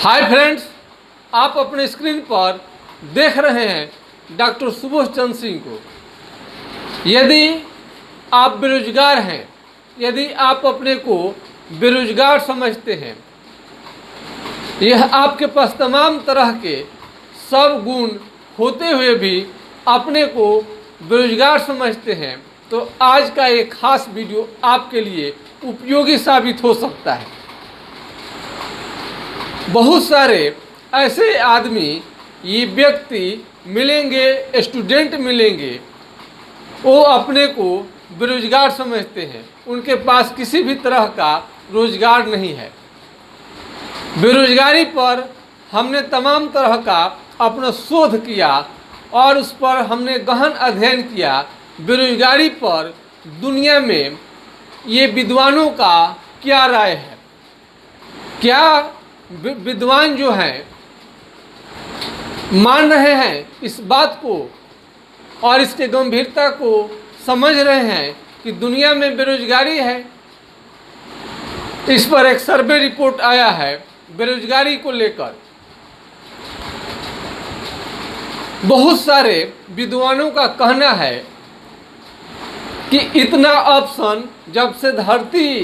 Hi friends, आप अपने screen पर देख रहे हैं डॉक्टर सुबोध चंद्र सिंह को। यदि आप बेरोजगार हैं, यदि आप अपने को बेरोजगार समझते हैं, यह आपके पास तमाम तरह के सब गुण होते हुए भी अपने को बेरोजगार समझते हैं, तो आज का एक खास वीडियो आपके लिए उपयोगी साबित हो सकता है। बहुत सारे ऐसे आदमी, ये व्यक्ति मिलेंगे, स्टूडेंट मिलेंगे, वो अपने को बेरोजगार समझते हैं। उनके पास किसी भी तरह का रोजगार नहीं है। बेरोजगारी पर हमने तमाम तरह का अपना शोध किया और उस पर हमने गहन अध्ययन किया। बेरोजगारी पर दुनिया में ये विद्वानों का क्या राय है, क्या विद्वान जो हैं मान रहे हैं इस बात को और इसके गंभीरता को समझ रहे हैं कि दुनिया में बेरोजगारी है। इस पर एक सर्वे रिपोर्ट आया है बेरोजगारी को लेकर। बहुत सारे विद्वानों का कहना है कि इतना ऑप्शन जब से धरती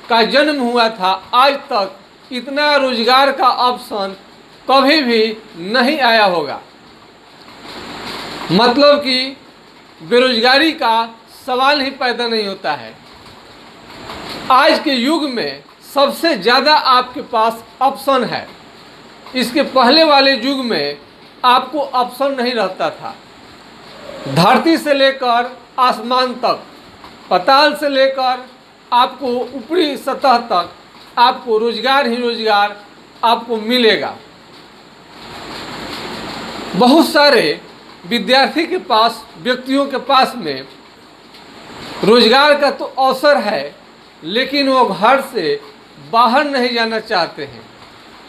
का जन्म हुआ था आज तक इतना रोजगार का ऑप्शन कभी भी नहीं आया होगा। मतलब कि बेरोजगारी का सवाल ही पैदा नहीं होता है। आज के युग में सबसे ज़्यादा आपके पास ऑप्शन है। इसके पहले वाले युग में आपको ऑप्शन नहीं रहता था। धरती से लेकर आसमान तक, पाताल से लेकर आपको ऊपरी सतह तक आपको रोजगार ही रोजगार आपको मिलेगा। बहुत सारे विद्यार्थी के पास, व्यक्तियों के पास में रोजगार का तो अवसर है, लेकिन वो घर से बाहर नहीं जाना चाहते हैं।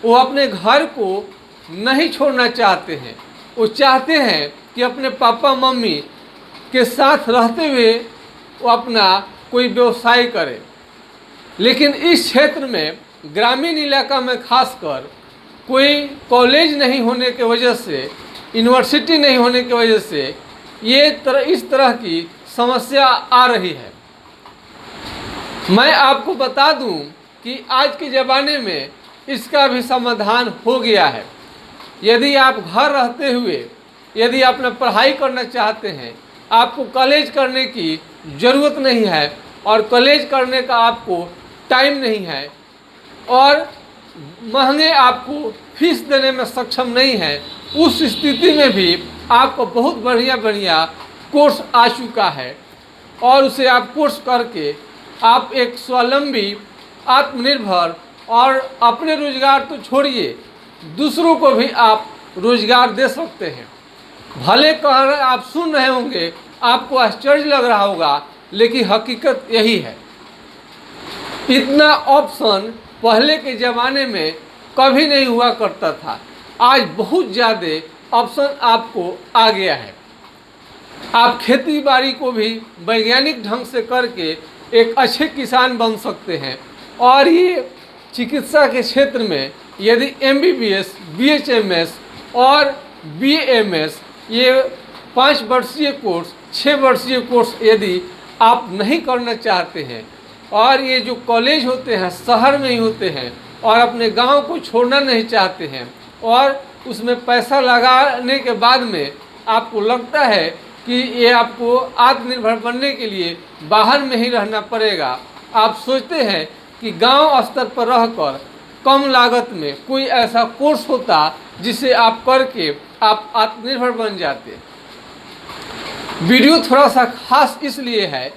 वो अपने घर को नहीं छोड़ना चाहते हैं। वो चाहते हैं कि अपने पापा मम्मी के साथ रहते हुए वो अपना कोई व्यवसाय करे। लेकिन इस क्षेत्र में, ग्रामीण इलाका में खासकर, कोई कॉलेज नहीं होने के वजह से, यूनिवर्सिटी नहीं होने की वजह से इस तरह की समस्या आ रही है। मैं आपको बता दूं कि आज के ज़माने में इसका भी समाधान हो गया है। यदि आप घर रहते हुए यदि अपना पढ़ाई करना चाहते हैं, आपको कॉलेज करने की ज़रूरत नहीं है और कॉलेज करने का आपको टाइम नहीं है और महंगे आपको फीस देने में सक्षम नहीं है, उस स्थिति में भी आपको बहुत बढ़िया कोर्स आ चुका है और उसे आप कोर्स करके आप एक स्वावलंबी, आत्मनिर्भर और अपने रोजगार तो छोड़िए, दूसरों को भी आप रोजगार दे सकते हैं। भले कह रहे, आप सुन रहे होंगे, आपको आश्चर्य लग रहा होगा, लेकिन हकीकत यही है। इतना ऑप्शन पहले के ज़माने में कभी नहीं हुआ करता था। आज बहुत ज़्यादा ऑप्शन आपको आ गया है। आप खेती बाड़ी को भी वैज्ञानिक ढंग से करके एक अच्छे किसान बन सकते हैं। और ये चिकित्सा के क्षेत्र में यदि MBBS, BHMS और BAMS, ये 5 वर्षीय कोर्स, 6 वर्षीय कोर्स यदि आप नहीं करना चाहते हैं और ये जो कॉलेज होते हैं शहर में ही होते हैं और अपने गांव को छोड़ना नहीं चाहते हैं और उसमें पैसा लगाने के बाद में आपको लगता है कि ये आपको आत्मनिर्भर बनने के लिए बाहर में ही रहना पड़ेगा, आप सोचते हैं कि गांव स्तर पर रहकर कम लागत में कोई ऐसा कोर्स होता जिसे आप करके आप आत्मनिर्भर बन जाते। वीडियो थोड़ा सा खास इसलिए है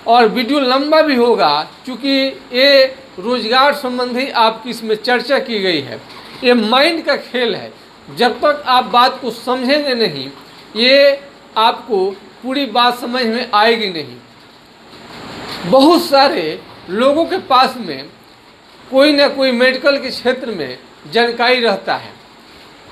और वीडियो लंबा भी होगा क्योंकि ये रोजगार संबंधी आपकी इसमें चर्चा की गई है। ये माइंड का खेल है। जब तक आप बात को समझेंगे नहीं, ये आपको पूरी बात समझ में आएगी नहीं। बहुत सारे लोगों के पास में कोई ना कोई मेडिकल के क्षेत्र में जानकारी रहता है।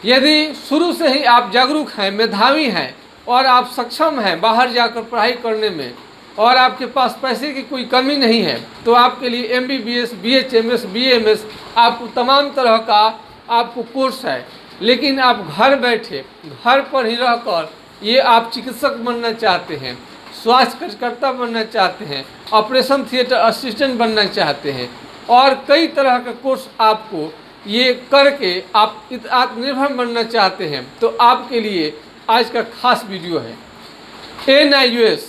यदि शुरू से ही आप जागरूक हैं, मेधावी हैं और आप सक्षम हैं बाहर जाकर पढ़ाई करने में और आपके पास पैसे की कोई कमी नहीं है, तो आपके लिए MBBS, BHMS, BAMS आपको तमाम तरह का आपको कोर्स है, लेकिन आप घर बैठे घर पर ही रहकर ये आप चिकित्सक बनना चाहते हैं, स्वास्थ्य कार्यकर्ता बनना चाहते हैं, ऑपरेशन थिएटर असिस्टेंट बनना चाहते हैं और कई तरह का कोर्स आपको ये करके आप आत्मनिर्भर बनना चाहते हैं, तो आपके लिए आज का खास वीडियो है। NIUS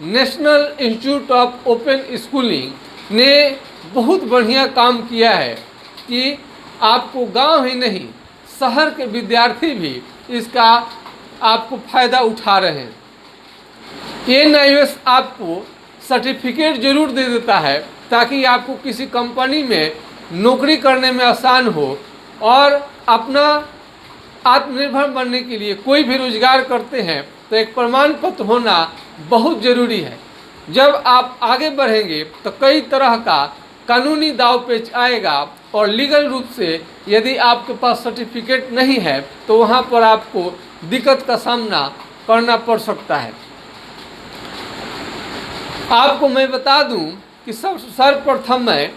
national institute of open schooling ने बहुत बढ़िया काम किया है कि आपको गांव ही नहीं शहर के विद्यार्थी भी इसका आपको फ़ायदा उठा रहे हैं। NIUS आपको सर्टिफिकेट जरूर दे देता है ताकि आपको किसी कंपनी में नौकरी करने में आसान हो और अपना आत्मनिर्भर बनने के लिए कोई भी रोजगार करते हैं तो एक प्रमाण पत्र होना बहुत ज़रूरी है। जब आप आगे बढ़ेंगे तो कई तरह का कानूनी दाव पेच आएगा और लीगल रूप से यदि आपके पास सर्टिफिकेट नहीं है तो वहाँ पर आपको दिक्कत का सामना करना पड़ सकता है। आपको मैं बता दूं कि सर्वप्रथम मैं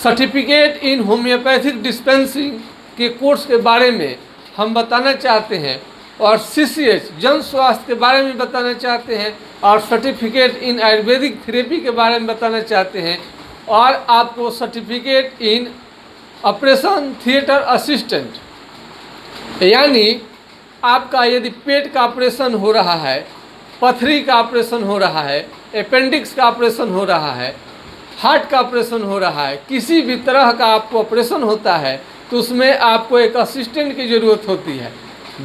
सर्टिफिकेट इन होम्योपैथिक डिस्पेंसिंग के कोर्स के बारे में हम बताना चाहते हैं और CCH जन स्वास्थ्य के बारे में बताना चाहते हैं और सर्टिफिकेट इन आयुर्वेदिक थेरेपी के बारे में बताना चाहते हैं और आपको certificate in operation theatre assistant, यानी आपका यदि पेट का ऑपरेशन हो रहा है, पथरी का ऑपरेशन हो रहा है, अपेंडिक्स का ऑपरेशन हो रहा है, हार्ट का ऑपरेशन हो रहा है, किसी भी तरह का आपको ऑपरेशन होता है तो उसमें आपको एक असिस्टेंट की ज़रूरत होती है।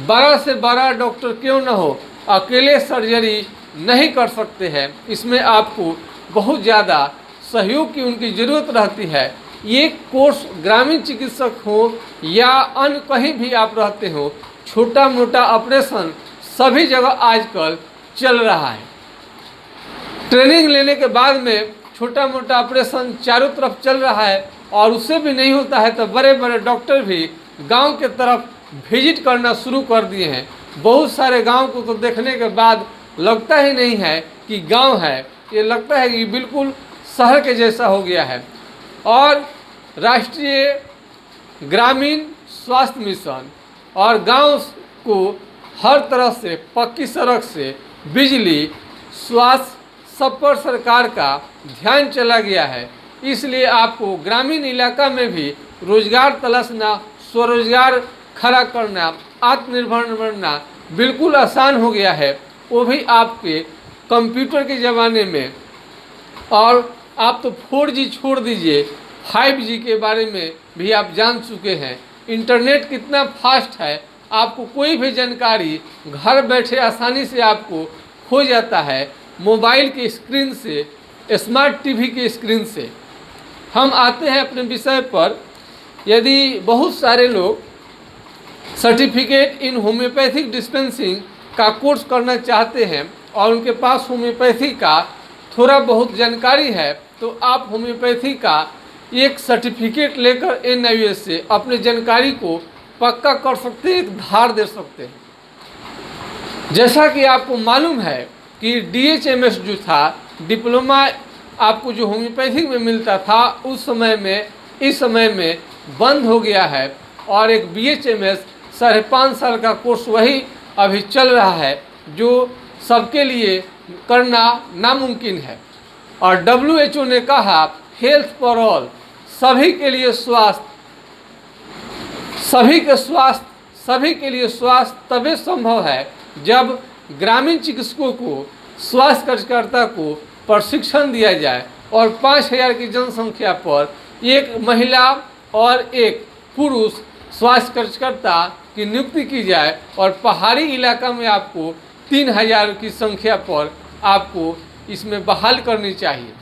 12 से 12 डॉक्टर क्यों न हो, अकेले सर्जरी नहीं कर सकते हैं, इसमें आपको बहुत ज़्यादा सहयोग की उनकी ज़रूरत रहती है। ये कोर्स ग्रामीण चिकित्सक हो या अन्य कहीं भी आप रहते हो, छोटा मोटा ऑपरेशन सभी जगह आजकल चल रहा है। ट्रेनिंग लेने के बाद में छोटा मोटा ऑपरेशन चारों तरफ चल रहा है और उससे भी नहीं होता है तो बड़े बड़े डॉक्टर भी गांव के तरफ विजिट करना शुरू कर दिए हैं। बहुत सारे गांव को तो देखने के बाद लगता ही नहीं है कि गांव है, ये लगता है कि बिल्कुल शहर के जैसा हो गया है। और राष्ट्रीय ग्रामीण स्वास्थ्य मिशन और गांव को हर तरह से पक्की सड़क से बिजली स्वास्थ्य सब पर सरकार का ध्यान चला गया है, इसलिए आपको ग्रामीण इलाका में भी रोजगार तलाशना, स्वरोजगार खड़ा करना, आत्मनिर्भर बनना बिल्कुल आसान हो गया है, वो भी आपके कंप्यूटर के ज़माने में। और आप तो 4G छोड़ दीजिए, 5G के बारे में भी आप जान चुके हैं। इंटरनेट कितना फास्ट है, आपको कोई भी जानकारी घर बैठे आसानी से आपको हो जाता है, मोबाइल की स्क्रीन से, स्मार्ट टीवी की स्क्रीन से। हम आते हैं अपने विषय पर। यदि बहुत सारे लोग सर्टिफिकेट इन होम्योपैथिक डिस्पेंसिंग का कोर्स करना चाहते हैं और उनके पास होम्योपैथी का थोड़ा बहुत जानकारी है, तो आप होम्योपैथी का एक सर्टिफिकेट लेकर NIUS से अपने जानकारी को पक्का कर सकते हैं, एक धार दे सकते हैं। जैसा कि आपको मालूम है कि DHMS जो था, डिप्लोमा आपको जो होम्योपैथिक में मिलता था उस समय में इस समय में बंद हो गया है और एक BHMS 5.5 साल का कोर्स वही अभी चल रहा है जो सबके लिए करना नामुमकिन है। और WHO ने कहा हेल्थ फॉर ऑल, सभी के लिए स्वास्थ्य, सभी के लिए स्वास्थ्य तभी संभव है जब ग्रामीण चिकित्सकों को, स्वास्थ्य कार्यकर्ता को प्रशिक्षण दिया जाए और 5000 की जनसंख्या पर एक महिला और एक पुरुष स्वास्थ्य कार्यकर्ता की नियुक्ति की जाए और पहाड़ी इलाका में आपको 3000 की संख्या पर आपको इसमें बहाल करनी चाहिए।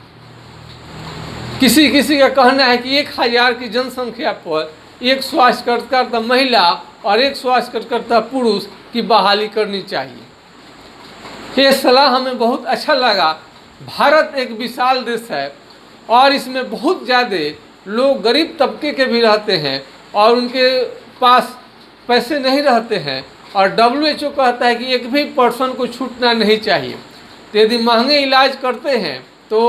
किसी का कहना है कि 1000 की जनसंख्या पर एक स्वास्थ्य कार्यकर्ता महिला और एक स्वास्थ्य कार्यकर्ता पुरुष की बहाली करनी चाहिए। ये सलाह हमें बहुत अच्छा लगा। भारत एक विशाल देश है और इसमें बहुत ज़्यादा लोग गरीब तबके के भी रहते हैं और उनके पास पैसे नहीं रहते हैं और WHO कहता है कि एक भी पर्सन को छूटना नहीं चाहिए। तो यदि महंगे इलाज करते हैं तो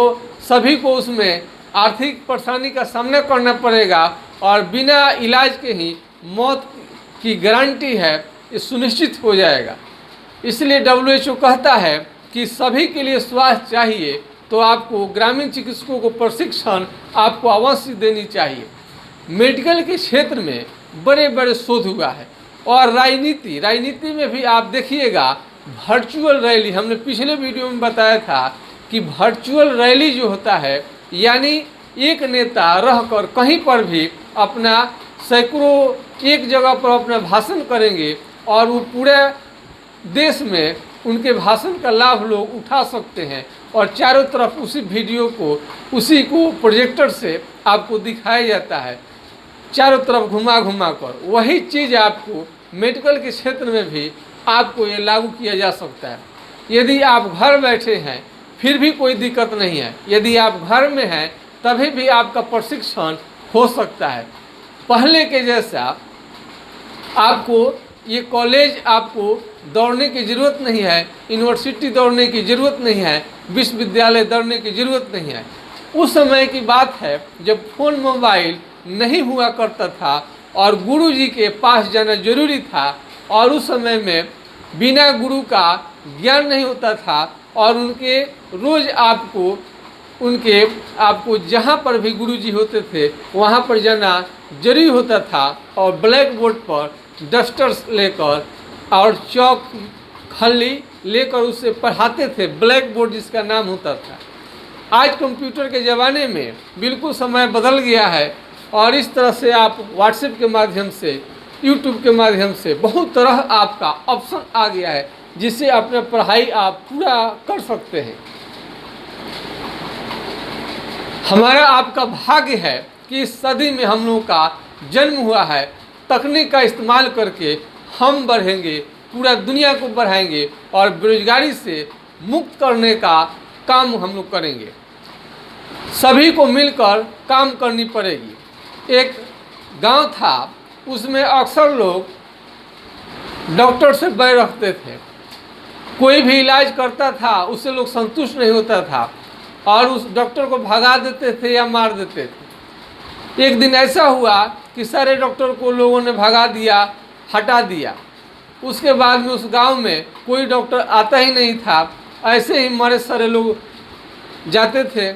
सभी को उसमें आर्थिक परेशानी का सामना करना पड़ेगा और बिना इलाज के ही मौत की गारंटी है, ये सुनिश्चित हो जाएगा। इसलिए WHO कहता है कि सभी के लिए स्वास्थ्य चाहिए तो आपको ग्रामीण चिकित्सकों को प्रशिक्षण आपको अवश्य देनी चाहिए। मेडिकल के क्षेत्र में बड़े बड़े शोध हुआ है और राजनीति में भी आप देखिएगा वर्चुअल रैली, हमने पिछले वीडियो में बताया था कि वर्चुअल रैली जो होता है यानी एक नेता रहकर कहीं पर भी अपना सैकड़ों एक जगह पर अपना भाषण करेंगे और वो पूरे देश में उनके भाषण का लाभ लोग उठा सकते हैं और चारों तरफ उसी को प्रोजेक्टर से आपको दिखाया जाता है, चारों तरफ घुमा कर। वही चीज़ आपको मेडिकल के क्षेत्र में भी आपको ये लागू किया जा सकता है। यदि आप घर बैठे हैं फिर भी कोई दिक्कत नहीं है, यदि आप घर में हैं तभी भी आपका प्रशिक्षण हो सकता है। पहले के जैसा आपको ये कॉलेज आपको दौड़ने की ज़रूरत नहीं है, यूनिवर्सिटी दौड़ने की ज़रूरत नहीं है, विश्वविद्यालय दौड़ने की ज़रूरत नहीं है। उस समय की बात है जब फ़ोन मोबाइल नहीं हुआ करता था और गुरु जी के पास जाना जरूरी था और उस समय में बिना गुरु का ज्ञान नहीं होता था और उनके रोज़ आपको जहाँ पर भी गुरु जी होते थे वहाँ पर जाना जरूरी होता था और ब्लैक बोर्ड पर डस्टर्स लेकर और चौक खल्ली लेकर उससे पढ़ाते थे, ब्लैक बोर्ड जिसका नाम होता था। आज कंप्यूटर के ज़माने में बिल्कुल समय बदल गया है और इस तरह से आप व्हाट्सएप के माध्यम से, यूट्यूब के माध्यम से बहुत तरह आपका ऑप्शन आ गया है जिससे अपना पढ़ाई आप पूरा कर सकते हैं। हमारा आपका भाग्य है कि इस सदी में हम लोगों का जन्म हुआ है। तकनीक का इस्तेमाल करके हम बढ़ेंगे, पूरा दुनिया को बढ़ाएंगे और बेरोजगारी से मुक्त करने का काम हम लोग करेंगे। सभी को मिलकर काम करनी पड़ेगी। एक गांव था, उसमें अक्सर लोग डॉक्टर से बैर रखते थे, कोई भी इलाज करता था उससे लोग संतुष्ट नहीं होता था और उस डॉक्टर को भगा देते थे या मार देते थे। एक दिन ऐसा हुआ कि सारे डॉक्टर को लोगों ने भगा दिया, हटा दिया। उसके बाद में उस गांव में कोई डॉक्टर आता ही नहीं था, ऐसे ही मरे सारे लोग जाते थे।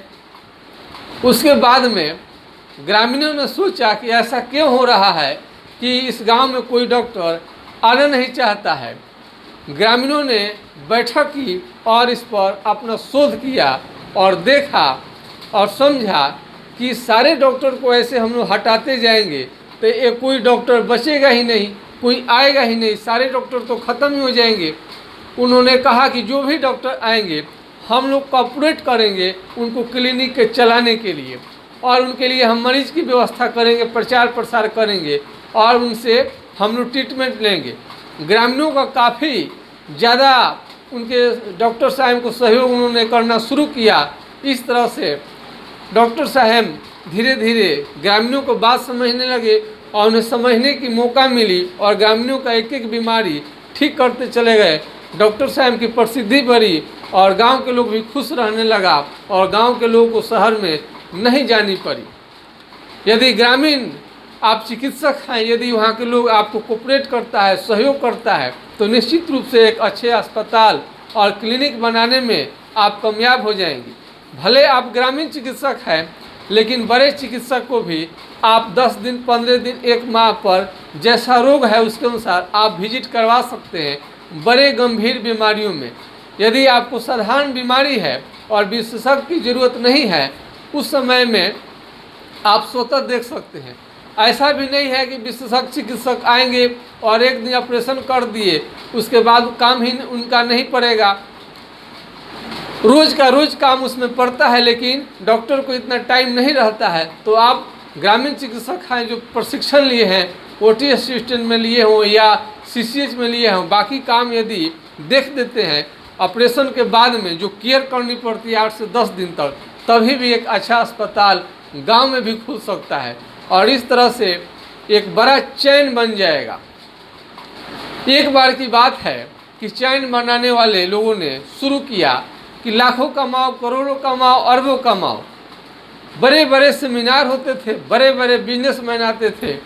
उसके बाद में ग्रामीणों ने सोचा कि ऐसा क्यों हो रहा है कि इस गांव में कोई डॉक्टर आना नहीं चाहता है। ग्रामीणों ने बैठक की और इस पर अपना शोध किया और देखा और समझा कि सारे डॉक्टर को ऐसे हम लोग हटाते जाएंगे तो ये कोई डॉक्टर बचेगा ही नहीं, कोई आएगा ही नहीं, सारे डॉक्टर तो ख़त्म ही हो जाएंगे। उन्होंने कहा कि जो भी डॉक्टर आएंगे हम लोग कॉपरेट करेंगे उनको क्लिनिक के चलाने के लिए और उनके लिए हम मरीज की व्यवस्था करेंगे, प्रचार प्रसार करेंगे और उनसे हम लोग ट्रीटमेंट लेंगे। ग्रामीणों का काफ़ी ज़्यादा उनके डॉक्टर साहब को सहयोग उन्होंने करना शुरू किया। इस तरह से डॉक्टर साहब धीरे धीरे ग्रामीणों को बात समझने लगे और उन्हें समझने की मौका मिली और ग्रामीणों का एक एक बीमारी ठीक करते चले गए। डॉक्टर साहब की प्रसिद्धि बढ़ी और गांव के लोग भी खुश रहने लगा और गांव के लोगों को शहर में नहीं जानी पड़ी। यदि ग्रामीण आप चिकित्सक हैं, यदि वहाँ के लोग आपको कोऑपरेट करता है, सहयोग करता है तो निश्चित रूप से एक अच्छे अस्पताल और क्लिनिक बनाने में आप कामयाब हो जाएंगे। भले आप ग्रामीण चिकित्सक हैं लेकिन बड़े चिकित्सक को भी आप 10 दिन, 15 दिन, 1 माह पर जैसा रोग है उसके अनुसार आप विजिट करवा सकते हैं। बड़े गंभीर बीमारियों में यदि आपको साधारण बीमारी है और विशेषज्ञ की ज़रूरत नहीं है उस समय में आप स्वतः देख सकते हैं। ऐसा भी नहीं है कि विशेषज्ञ चिकित्सक आएंगे और एक दिन ऑपरेशन कर दिए उसके बाद काम ही उनका नहीं पड़ेगा। रोज़ का रोज़ काम उसमें पड़ता है लेकिन डॉक्टर को इतना टाइम नहीं रहता है। तो आप ग्रामीण चिकित्सक हैं जो प्रशिक्षण लिए हैं, OT असिस्टेंट में लिए हों या CCH में लिए हों, बाकी काम यदि देख देते हैं ऑपरेशन के बाद में जो केयर करनी पड़ती है 8 से 10 दिन तक, तभी भी एक अच्छा अस्पताल गांव में भी खुल सकता है और इस तरह से एक बड़ा चैन बन जाएगा। एक बार की बात है कि चैन बनाने वाले लोगों ने शुरू किया कि लाखों कमाओ, करोड़ों कमाओ, अरबों कमाओ। बड़े बड़े सेमिनार होते थे, बड़े बड़े बिजनेसमैन आते थे,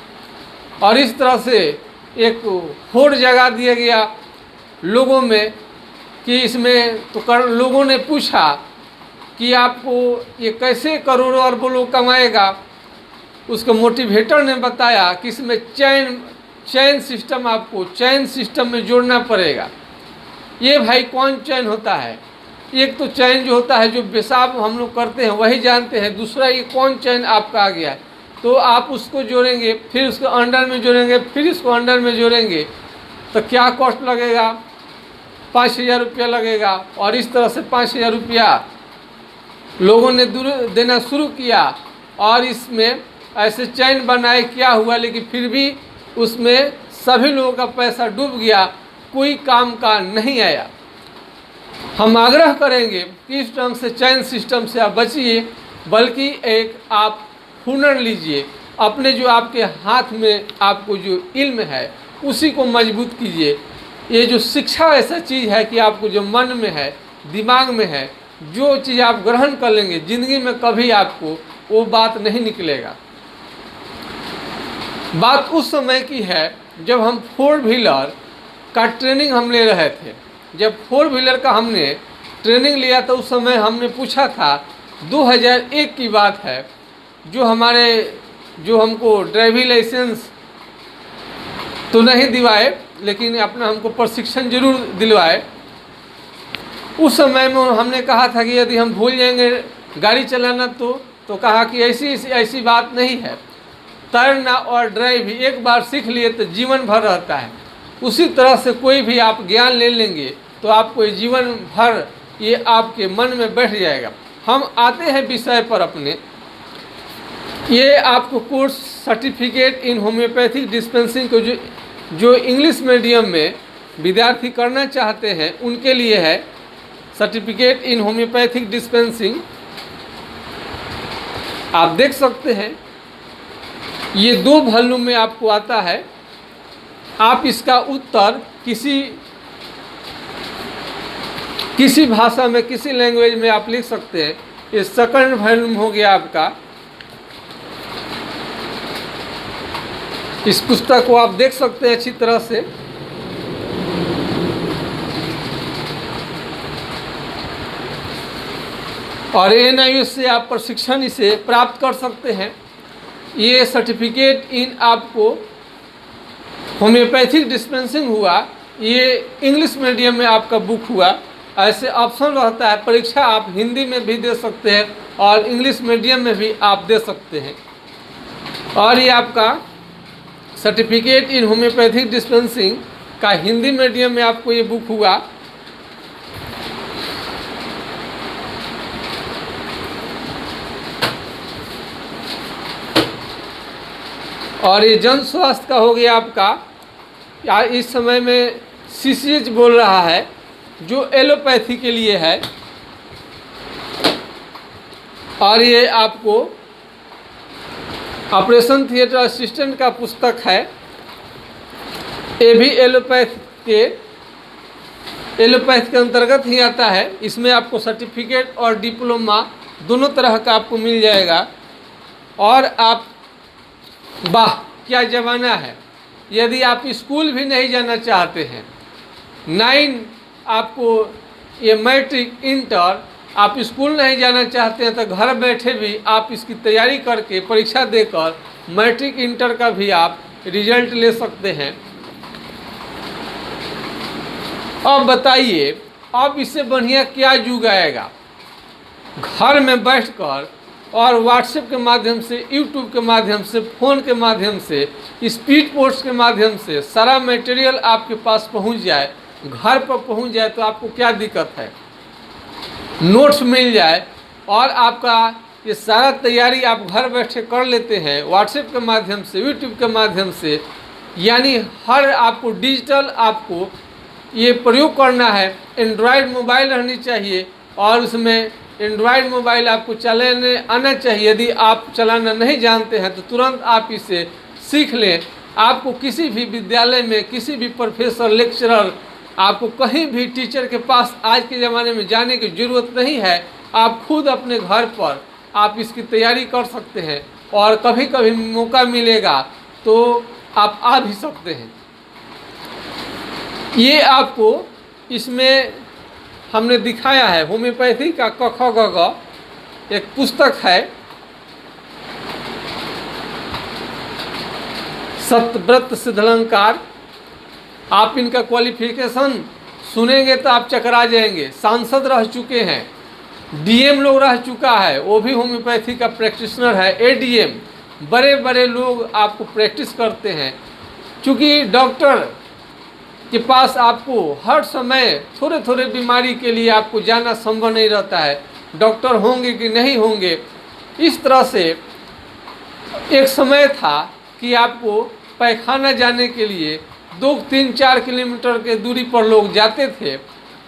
और इस तरह से एक होड़ जगा दिया गया लोगों में कि इसमें तो लोगों ने पूछा कि आपको ये कैसे करोड़ों अरबों लोग कमाएगा। उसको मोटिवेटर ने बताया कि इसमें चैन सिस्टम, आपको चैन सिस्टम में जोड़ना पड़ेगा। ये भाई कौन चैन होता है? एक तो चैन जो होता है जो पेशाब हम लोग करते हैं वही जानते हैं, दूसरा ये कौन चैन आपका आ गया है, तो आप उसको जोड़ेंगे, फिर उसको अंडर में जोड़ेंगे, फिर इसको अंडर में जोड़ेंगे, तो क्या कॉस्ट लगेगा? 5,000 रुपया लगेगा। और इस तरह से 5,000 रुपया लोगों ने देना शुरू किया, और इसमें ऐसे चैन बनाए। क्या हुआ? लेकिन फिर भी उसमें सभी लोगों का पैसा डूब गया, कोई काम का नहीं आया। हम आग्रह करेंगे कि इस ढंग से चैन सिस्टम से आप बचिए, बल्कि एक आप हुनर लीजिए, अपने जो आपके हाथ में आपको जो इल्म है उसी को मजबूत कीजिए। ये जो शिक्षा ऐसा चीज़ है कि आपको जो मन में है, दिमाग में है, जो चीज़ आप ग्रहण कर लेंगे, ज़िंदगी में कभी आपको वो बात नहीं निकलेगा। बात उस समय की है जब हम 4 व्हीलर का ट्रेनिंग हम ले रहे थे। जब 4 व्हीलर का हमने ट्रेनिंग लिया तो उस समय हमने पूछा था, 2001 की बात है, जो हमको ड्राइविंग लाइसेंस तो नहीं दिलवाए, लेकिन अपना हमको प्रशिक्षण जरूर दिलवाए। उस समय में हमने कहा था कि यदि हम भूल जाएंगे गाड़ी चलाना तो कहा कि ऐसी बात नहीं है, तैरना और ड्राइव एक बार सीख लिए तो जीवन भर रहता है। उसी तरह से कोई भी आप ज्ञान ले लेंगे तो आपको जीवन भर ये आपके मन में बैठ जाएगा। हम आते हैं विषय पर अपने। ये आपको course certificate in homeopathic dispensing को जो इंग्लिश मीडियम में विद्यार्थी करना चाहते हैं उनके लिए है। सर्टिफिकेट इन होम्योपैथिक डिस्पेंसिंग आप देख सकते हैं, ये 2 वॉल्यूम में आपको आता है। आप इसका उत्तर किसी भाषा में, किसी लैंग्वेज में आप लिख सकते हैं। ये सेकंड वॉल्यूम हो गया आपका। इस पुस्तक को आप देख सकते हैं अच्छी तरह से। और NIU से आप प्रशिक्षण इसे प्राप्त कर सकते हैं। ये सर्टिफिकेट इन आपको होम्योपैथिक डिस्पेंसिंग हुआ, ये इंग्लिश मीडियम में आपका बुक हुआ। ऐसे ऑप्शन रहता है, परीक्षा आप हिंदी में भी दे सकते हैं और इंग्लिश मीडियम में भी आप दे सकते हैं। और ये आपका सर्टिफिकेट इन होम्योपैथिक डिस्पेंसिंग का हिंदी मीडियम में आपको ये बुक हुआ। और ये जन स्वास्थ्य का हो गया आपका। इस समय में CCH बोल रहा है जो एलोपैथी के लिए है। और ये आपको ऑपरेशन थिएटर असिस्टेंट का पुस्तक है। ये भी एलोपैथ के अंतर्गत ही आता है। इसमें आपको सर्टिफिकेट और डिप्लोमा दोनों तरह का आपको मिल जाएगा। और आप, वाह क्या ज़माना है! यदि आप स्कूल भी नहीं जाना चाहते हैं, 9 आपको ये मैट्रिक इंटर आप स्कूल नहीं जाना चाहते हैं, तो घर बैठे भी आप इसकी तैयारी करके परीक्षा देकर मैट्रिक इंटर का भी आप रिजल्ट ले सकते हैं। अब बताइए, अब इससे बढ़िया क्या युग आएगा? घर में बैठकर और व्हाट्सएप के माध्यम से, यूट्यूब के माध्यम से, फ़ोन के माध्यम से, स्पीड पोस्ट के माध्यम से सारा मटेरियल आपके पास पहुंच जाए, घर पर पहुंच जाए, तो आपको क्या दिक्कत है? नोट्स मिल जाए और आपका ये सारा तैयारी आप घर बैठे कर लेते हैं व्हाट्सएप के माध्यम से, यूट्यूब के माध्यम से। यानी हर आपको डिजिटल आपको ये प्रयोग करना है। एंड्रॉयड मोबाइल रहनी चाहिए और उसमें एंड्रॉयड मोबाइल आपको चलाने आना चाहिए। यदि आप चलाना नहीं जानते हैं तो तुरंत आप इसे सीख लें। आपको किसी भी विद्यालय में, किसी भी प्रोफेसर, लेक्चरर, आपको कहीं भी टीचर के पास आज के ज़माने में जाने की ज़रूरत नहीं है। आप खुद अपने घर पर आप इसकी तैयारी कर सकते हैं और कभी कभी मौका मिलेगा तो आप आ भी सकते हैं। ये आपको इसमें हमने दिखाया है होम्योपैथी का क ख ग घ एक पुस्तक है, सत्यव्रत सिद्धालंकार। आप इनका क्वालिफिकेशन सुनेंगे तो आप चकरा जाएंगे। सांसद रह चुके हैं, डीएम लोग रह चुका है, वो भी होम्योपैथी का प्रैक्टिशनर है, एडीएम, बड़े बड़े लोग आपको प्रैक्टिस करते हैं। क्योंकि डॉक्टर के पास आपको हर समय थोड़े थोड़े बीमारी के लिए आपको जाना संभव नहीं रहता है, डॉक्टर होंगे कि नहीं होंगे। इस तरह से एक समय था कि आपको पैखाना जाने के लिए 2-3-4 किलोमीटर के दूरी पर लोग जाते थे,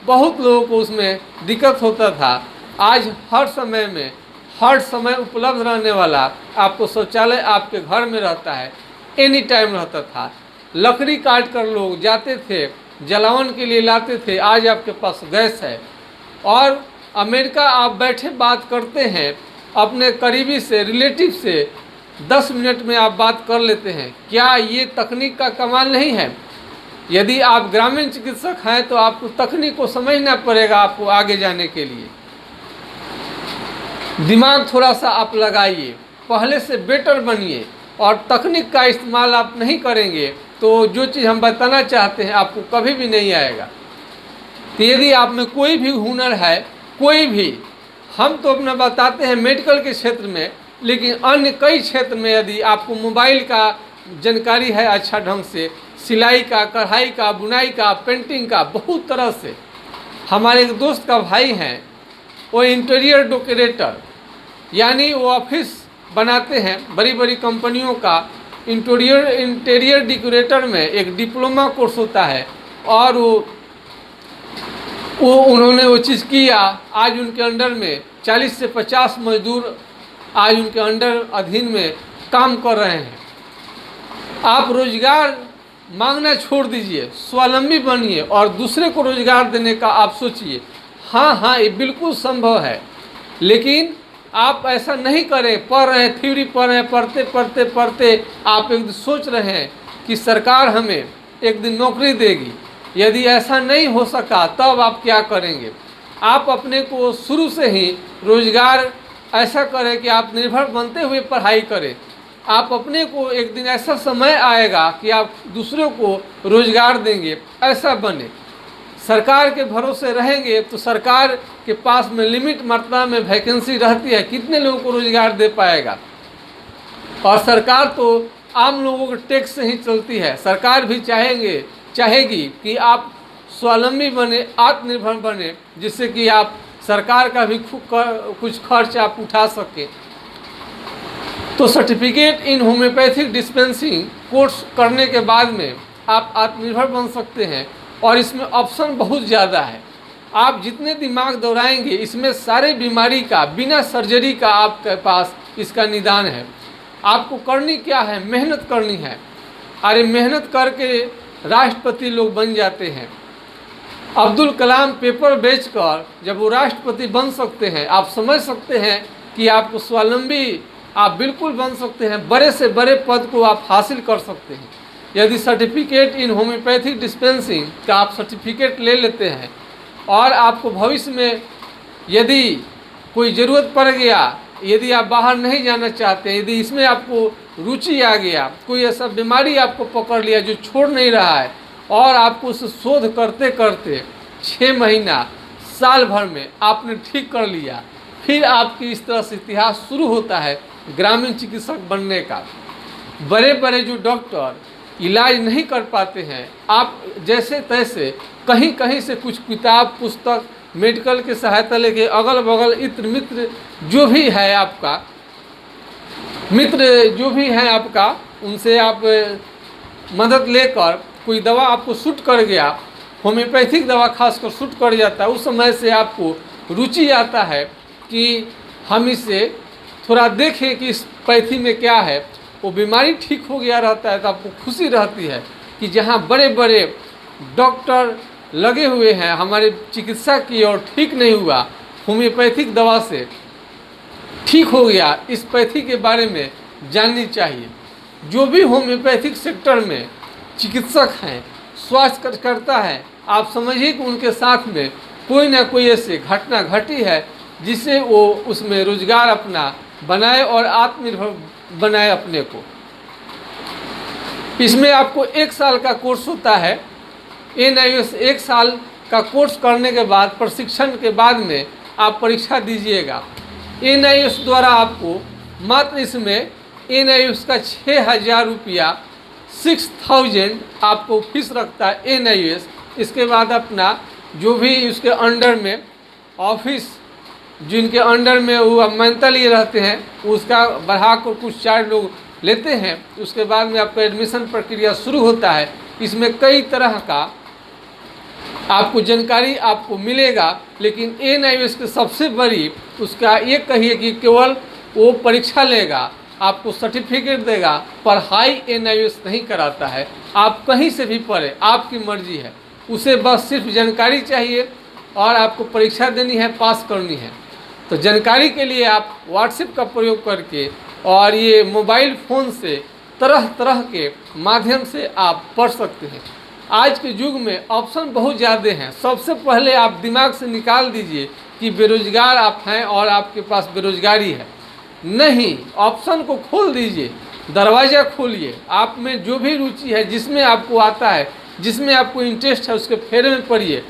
बहुत लोगों को उसमें दिक्कत होता था। आज हर समय में हर समय उपलब्ध रहने वाला आपको शौचालय आपके घर में रहता है, एनी टाइम रहता था। लकड़ी काट कर लोग जाते थे, जलावन के लिए लाते थे, आज आपके पास गैस है। और अमेरिका आप बैठे बात करते हैं अपने करीबी से, रिलेटिव से, 10 मिनट में आप बात कर लेते हैं। क्या ये तकनीक का कमाल नहीं है? यदि आप ग्रामीण चिकित्सक हैं तो आपको तकनीक को समझना पड़ेगा आपको आगे जाने के लिए। दिमाग थोड़ा सा आप लगाइए, पहले से बेटर बनिए, और तकनीक का इस्तेमाल आप नहीं करेंगे तो जो चीज़ हम बताना चाहते हैं आपको कभी भी नहीं आएगा। तो यदि आप में कोई भी हुनर है, कोई भी, हम तो अपना बताते हैं मेडिकल के क्षेत्र में, लेकिन अन्य कई क्षेत्र में यदि आपको मोबाइल का जानकारी है अच्छा ढंग से, सिलाई का, कढ़ाई का, बुनाई का, पेंटिंग का, बहुत तरह से। हमारे एक दोस्त का भाई हैं, वो इंटीरियर डेकोरेटर, यानी वो ऑफिस बनाते हैं बड़ी बड़ी कंपनियों का। इंटीरियर डेकोरेटर में एक डिप्लोमा कोर्स होता है और वो उन्होंने वो चीज़ किया। आज उनके अंडर में 40 से 50 मजदूर आज उनके अंडर अधीन में काम कर रहे हैं। आप रोजगार मांगना छोड़ दीजिए, स्वावलंबी बनिए और दूसरे को रोजगार देने का आप सोचिए। हाँ, ये बिल्कुल संभव है, लेकिन आप ऐसा नहीं करें। पढ़ रहे हैं, थ्योरी पढ़ रहे हैं, पढ़ते पढ़ते पढ़ते आप एक दिन सोच रहे हैं कि सरकार हमें एक दिन नौकरी देगी। यदि ऐसा नहीं हो सका तब आप क्या करेंगे? आप अपने को शुरू से ही रोजगार ऐसा करें कि आप निर्भर बनते हुए पढ़ाई करें। आप अपने को एक दिन ऐसा समय आएगा कि आप दूसरों को रोजगार देंगे, ऐसा बने। सरकार के भरोसे रहेंगे तो सरकार के पास में लिमिट मात्रा में वैकेंसी रहती है, कितने लोगों को रोजगार दे पाएगा? और सरकार तो आम लोगों के टैक्स से ही चलती है। सरकार भी चाहेगी कि आप स्वावलंबी बने, आत्मनिर्भर बने, जिससे कि आप सरकार का भी कुछ खर्च आप उठा सकें। तो certificate in homeopathic dispensing course करने के बाद में आप आत्मनिर्भर बन सकते हैं और इसमें ऑप्शन बहुत ज़्यादा है। आप जितने दिमाग दौड़ाएंगे इसमें सारे बीमारी का बिना सर्जरी का आपके पास इसका निदान है। आपको करनी क्या है? मेहनत करनी है। अरे मेहनत करके राष्ट्रपति लोग बन जाते हैं। अब्दुल कलाम पेपर बेचकर जब वो राष्ट्रपति बन सकते हैं, आप समझ सकते हैं कि आपको स्वावलंबी आप बिल्कुल बन सकते हैं, बड़े से बड़े पद को आप हासिल कर सकते हैं। यदि सर्टिफिकेट इन होम्योपैथिक डिस्पेंसिंग का आप सर्टिफिकेट ले लेते हैं और आपको भविष्य में यदि कोई ज़रूरत पड़ गया, यदि आप बाहर नहीं जाना चाहते, यदि इसमें आपको रुचि आ गया, कोई ऐसा बीमारी आपको पकड़ लिया जो छोड़ नहीं रहा है और आपको उसे शोध करते करते 6 महीना, साल भर में आपने ठीक कर लिया, फिर आपकी इस तरह से इतिहास शुरू होता है ग्रामीण चिकित्सक बनने का। बड़े बड़े जो डॉक्टर इलाज नहीं कर पाते हैं, आप जैसे तैसे कहीं कहीं से कुछ किताब, पुस्तक, मेडिकल के सहायता लेके अगल बगल इत्र मित्र जो भी है आपका, उनसे आप मदद लेकर कोई दवा आपको सूट कर गया, होम्योपैथिक दवा खासकर सूट कर जाता है, उस समय से आपको रुचि आता है कि हम इसे थोड़ा देखें कि इस पैथी में क्या है। वो बीमारी ठीक हो गया रहता है तो आपको खुशी रहती है कि जहाँ बड़े बड़े डॉक्टर लगे हुए हैं हमारे चिकित्सा की और ठीक नहीं हुआ होम्योपैथिक दवा से, ठीक हो गया, इस पैथी के बारे में जाननी चाहिए। जो भी होम्योपैथिक सेक्टर में चिकित्सक हैं, स्वास्थ्य कार्यकर्ता है, आप समझिए कि उनके साथ में कोई ना कोई ऐसी घटना घटी है जिससे वो उसमें रोजगार अपना बनाए और आत्मनिर्भर बनाए अपने को। इसमें आपको 1 साल का कोर्स होता है। NIOS 1 साल का कोर्स करने के बाद, प्रशिक्षण के बाद में आप परीक्षा दीजिएगा। NIOS द्वारा आपको मात्र इसमें NIOS का 6,000 रुपया 6,000 आपको फीस रखता है NIOS। इसके बाद अपना जो भी उसके अंडर में ऑफिस, जिनके अंडर में वो मान्यता लिए रहते हैं, उसका बढ़ा कर कुछ चार्ज लोग लेते हैं। उसके बाद में आपका एडमिशन प्रक्रिया शुरू होता है। इसमें कई तरह का आपको जानकारी आपको मिलेगा, लेकिन NIOS की सबसे बड़ी उसका ये कहिए कि केवल वो परीक्षा लेगा, आपको सर्टिफिकेट देगा, पढ़ाई NIOS नहीं कराता है। आप कहीं से भी पढ़े, आपकी मर्जी है, उसे बस सिर्फ जानकारी चाहिए और आपको परीक्षा देनी है, पास करनी है। तो जानकारी के लिए आप व्हाट्सएप का प्रयोग करके और ये मोबाइल फ़ोन से तरह तरह के माध्यम से आप पढ़ सकते हैं। आज के युग में ऑप्शन बहुत ज़्यादा हैं। सबसे पहले आप दिमाग से निकाल दीजिए कि बेरोजगार आप हैं और आपके पास बेरोजगारी है। नहीं, ऑप्शन को खोल दीजिए, दरवाज़ा खोलिए। आप में जो भी रुचि है, जिसमें आपको आता है, जिसमें आपको इंटरेस्ट है, उसके फेरे में पढ़िए।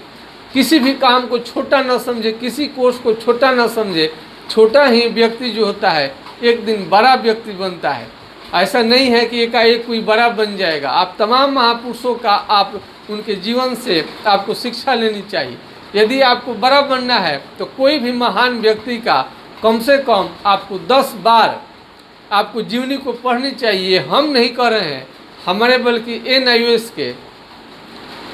किसी भी काम को छोटा ना समझे, किसी कोर्स को छोटा ना समझे। छोटा ही व्यक्ति जो होता है एक दिन बड़ा व्यक्ति बनता है। ऐसा नहीं है कि एकाएक कोई बड़ा बन जाएगा। आप तमाम महापुरुषों का आप उनके जीवन से आपको शिक्षा लेनी चाहिए। यदि आपको बड़ा बनना है तो कोई भी महान व्यक्ति का कम से कम आपको 10 बार आपको जीवनी को पढ़नी चाहिए। हम नहीं कर रहे हैं, हमारे बल्कि NIOS के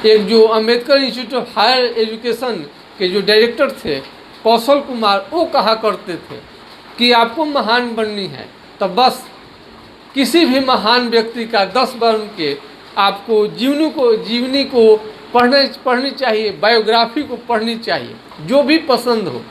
एक जो Ambedkar institute of higher education के जो डायरेक्टर थे कौशल कुमार, वो कहा करते थे कि आपको महान बननी है तो बस किसी भी महान व्यक्ति का 10 बार उनके आपको जीवनी को पढ़नी चाहिए, बायोग्राफी को पढ़नी चाहिए। जो भी पसंद हो,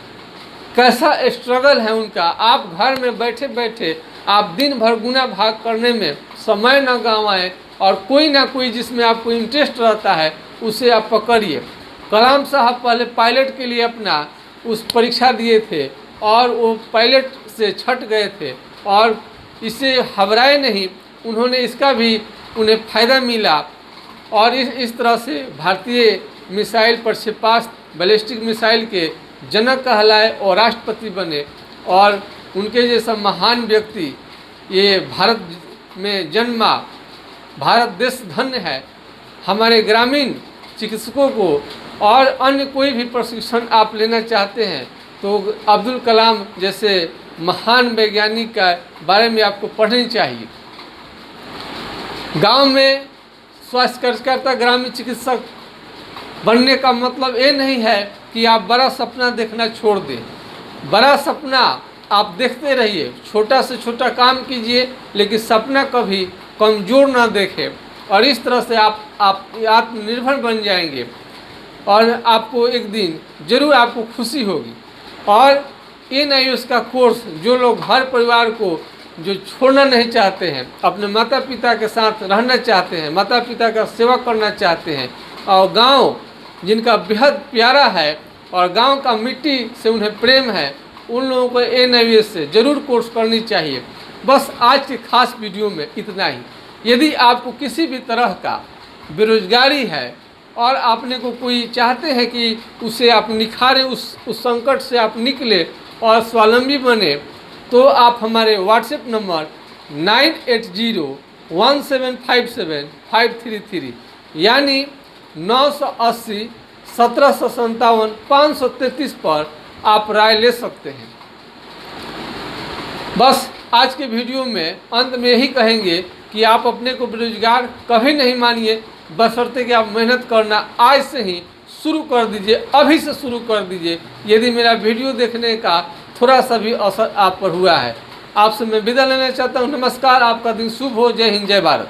कैसा स्ट्रगल है उनका। आप घर में बैठे बैठे आप दिन भर गुना भाग करने में समय न गंवाएं और कोई ना कोई जिसमें आपको इंटरेस्ट रहता है उसे आप पकड़िए। कलाम साहब पहले पायलट के लिए अपना उस परीक्षा दिए थे और वो पायलट से छट गए थे और इससे घबराए नहीं, उन्होंने इसका भी उन्हें फ़ायदा मिला और इस तरह से भारतीय मिसाइल प्रक्षेपास्त्र बैलिस्टिक मिसाइल के जनक कहलाए और राष्ट्रपति बने। और उनके जैसा महान व्यक्ति ये भारत में जन्मा, भारत देश धन्य है। हमारे ग्रामीण चिकित्सकों को और अन्य कोई भी प्रशिक्षण आप लेना चाहते हैं तो अब्दुल कलाम जैसे महान वैज्ञानिक का बारे में आपको पढ़नी चाहिए। गांव में स्वास्थ्य कार्यकर्ता, ग्रामीण चिकित्सक बनने का मतलब ये नहीं है कि आप बड़ा सपना देखना छोड़ दें। बड़ा सपना आप देखते रहिए, छोटा से छोटा काम कीजिए, लेकिन सपना कभी कमज़ोर ना देखें और इस तरह से आप आत्मनिर्भर बन जाएंगे और आपको एक दिन ज़रूर आपको खुशी होगी। और NIOS का कोर्स जो लोग घर परिवार को जो छोड़ना नहीं चाहते हैं, अपने माता पिता के साथ रहना चाहते हैं, माता पिता का सेवा करना चाहते हैं और गांव जिनका बेहद प्यारा है और गांव का मिट्टी से उन्हें प्रेम है, उन लोगों को NIOS से ज़रूर कोर्स करनी चाहिए। बस आज के खास वीडियो में इतना ही। यदि आपको किसी भी तरह का बेरोजगारी है और आपने को कोई चाहते हैं कि उसे आप निखारें, उस संकट से आप निकले और स्वावलंबी बने, तो आप हमारे व्हाट्सएप नंबर 9801757533 यानी 980 1757 533 पर आप राय ले सकते हैं। बस आज के वीडियो में अंत में यही कहेंगे कि आप अपने को बेरोजगार कभी नहीं मानिए, बशर्ते कि आप मेहनत करना आज से ही शुरू कर दीजिए, अभी से शुरू कर दीजिए। यदि मेरा वीडियो देखने का थोड़ा सा भी असर आप पर हुआ है। आपसे मैं विदा लेना चाहता हूँ। नमस्कार, आपका दिन शुभ हो। जय हिंद, जय भारत।